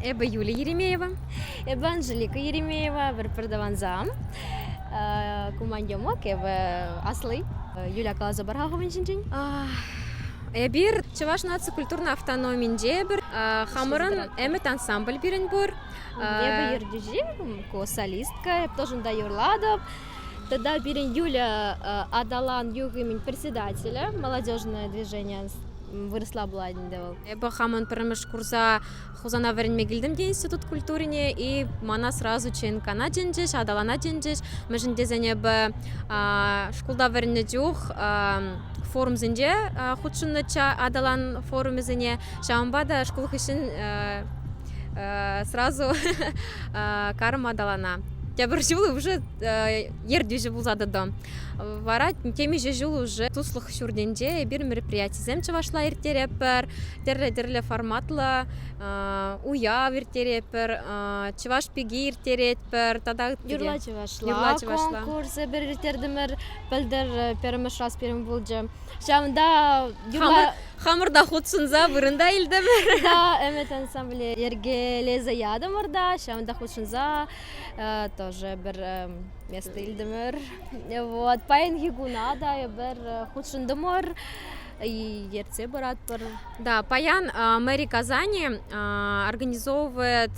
Эбі Юлия Еремеева. Эбі Анжелика Еремеева, бір продаванзам. Кумандемок, эбі Аслы. Юля Калаза Бархаховын жинжин. Эбир Чуваш нация культурной автономии бір хамырын эмет ансамбль бірін бұр. Эбі ердежи, ко солистка, эбі тоже да юрладов. Тогда бірін Юля Адалан югымин председателя молодежное движение выросла бладендевал. Эбі хамын піріміш курса хузана веренме келдім де институт культурине, и мана сразу ченкана дженджеш, Адалана дженджеш. Мәжін дезене бі школда веренне жух форум зінде худшынныча Адалан форумы зіне. Шамбада школық үшін сразу карым Адалана. Я бір жылы уже ердежі бұлзады дом. Вара теми же жылы уже туслых шурденде бір мероприятие зем чавашла ертерепер, дерле форматлы уя ертерепер, чаваш пиги ертерепер, тогда Юрла чавашла конкурсы бір ертердімір пілдір періміш раз перім бұлжы. Шамда юрла хамырда худшынза вырында елдімір. Да, эмет ансамбле ергелезе ядым орда, шамда худшынза тоже бір место елдімір. Вот, паян гигунада, бір худшындымыр. И ерце барат пар. Да, Паян мэрии Казани организовывает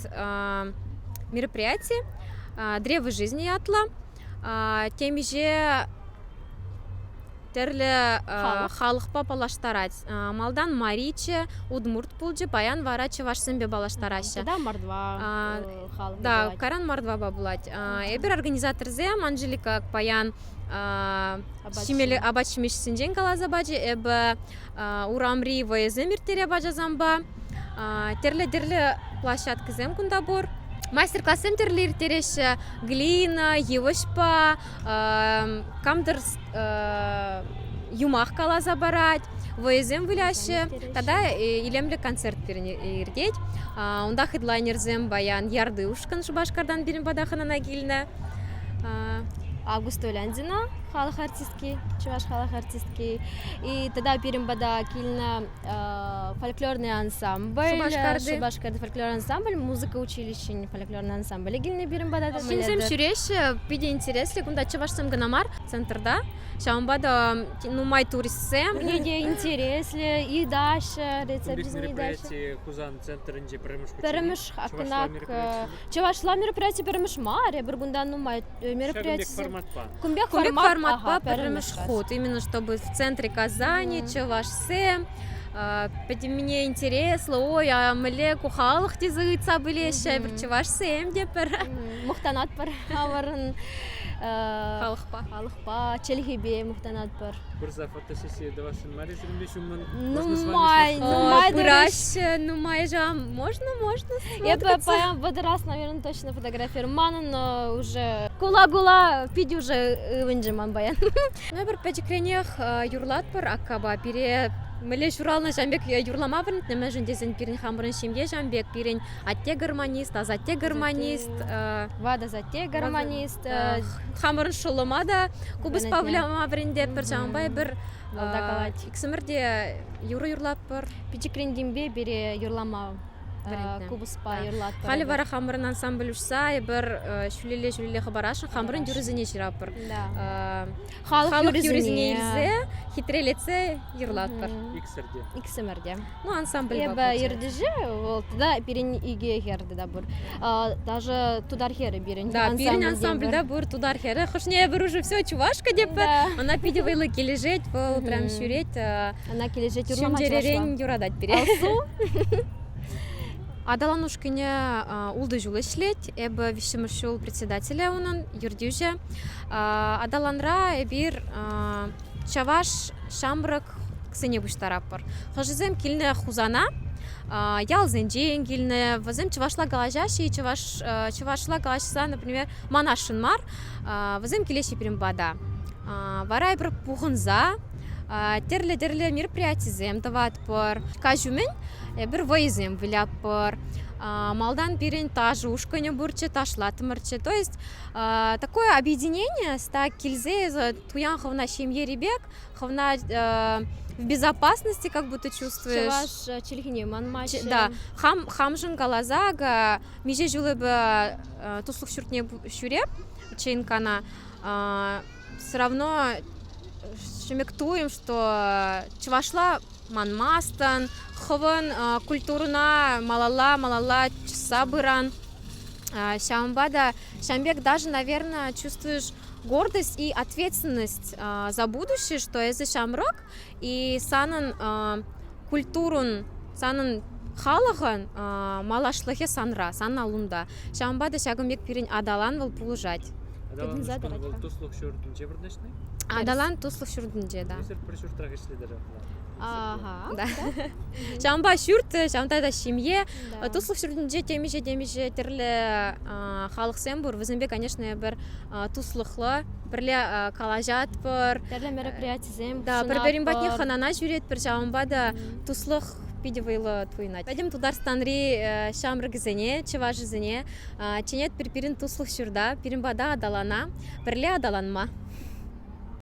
мероприятие «Древо жизни ятла». Теми же терле халықпа балаштарать. Малдан Мариче, Удмурт пулджи, Паян вара Чавашсембе балаштараще. Да, мордва халық. Да, Каран мордва бабулать. Эбир организатор зем, Анжелика Паян Шимели абачмиш синжен калаза баджи, эбі урамри вайзем иртере баджа замба. Терле площадка зем кунда бор. Мастер-классем терле иртереше глина, евышпа, камдыр юмах калаза барать. Вайзем выляще, тогда илемле концерт ирдеть. Унда хедлайнер зем баян ярды ушкан шубашкардан бирин бадахана нагильна. Августа Улянзина, халық артистки, чуваш халық артистки. И тогда перембада кильна фольклорный ансамбль, Шубашкарды фольклорный ансамбль, музыка училище, фольклорный ансамбль. Гильна перембада. Шинзем чуреш, пиди интересли, кунда чувашсем ганамар, центр, да? Шамбада, ну май туристсем. Пиди интересли, и дальше, рецепт жизни дальше. Кузан центр инде перемеш. Перемеш, акнак. Чувашла мероприятие перемеш маре, бургунда ну май мероприятие. Кумбек формат по перемеш ход, именно чтобы в центре Казани, Чувашсем. Мне интересно, ой, а мле кухалых тизыца были еще, Чувашсем депер. Мухтанат пар, аварн. Халықпа, Челхибе мухтанат пар. Бірза фотосессия до вашей мари жүрмей шумын. Ну май жам, можно. Я бы в этот раз, наверное, точно фотографировала, но уже кула пиди уже вынжиман баян. Ну, бір пәчікренех юрлат пар, акаба пире Мэле журална жамбек юрлама бірін, неме жүндесін пирин хамырын шемге жамбек, пирин атте гармонист, азатте гармонист. Вада затте гармонист. Хамырын шолыма да, кубыс павляма бірінде бір жамбай бір иксімірде юрлап бір. Пичекрендембе бере юрлама. Кубыспа юрлат. Хали вара хамырын ансамбль ұшса, бір шүлеле хабарашын, хамырын юрызіне жирапыр. Халық юрызіне елзе, хитрелеце юрлат бір. Иксімірде. Ну, ансамбль бапыр. Еба ердежі, да, берін иге херді да бұр. Даже тудар хері берін. Да, берін ансамбльда бұр тудар хері. Хышне бір уже все чувашка депі. Она пидевайлы кележет, бұл прям шүрет. Она кележет юрлама чувашла. Шүмдеререн юрадать бере. Алсу? Адалан ушкине улды жылы шлет, эбі вишіміршіл председателя унын юрдюже. Адаланра эбір чаваш шамбрак ксене бұштарапыр. Хажызем келіне хузана, ялзенжен келіне, вазем чавашла галажаши, чавашла галашса, например, манашын мар, вазем келеші бірін бада. Вара эбір пухынза, терле мероприятие зем дават пар. Кажумен бір вайзем виляп пар. Малдан пирен тажы ушканя бурче, ташлатымырче. То есть такое объединение ста кильзе туян хавна семье ребек, хавна в безопасности, как будто чувствуешь. Чаваш чилхине манмачы. Да, хамжын галазага, меже жылы бы туслух шуртне шуре, чейнкана, все равно шемектуем, что чувашла манмастан, хован культурна малала часа быран. Шамбада, Шамбек даже, наверное, чувствуешь гордость и ответственность за будущее, что это Шамрок и санан культурун, санан халаган малашлахе санра, санна лунда. Шамбада Шагамбек пирин адалан был пулужать. Адалан задара, был да. туслух шурдунче бірдешний? Адалан туслух шурдунже, да. Несер бір шуртрах ішледері. Ага. Да. Шамба шурт, шамтада семье. Да. Туслух шурдунже темиже терле халық сэмбур. Візімбе, конечно, бір туслухлы, бірле калажат бір. Терле мероприятие зем. Да, бір беримбатне ханана жүрет, бір шамбада туслух пидевайлы туйнать. Пойдем Тударстанри шамрык зене, чеваш зене. Ченет пирпирин туслух шурда, пиримбада адалана, бірле адаланма.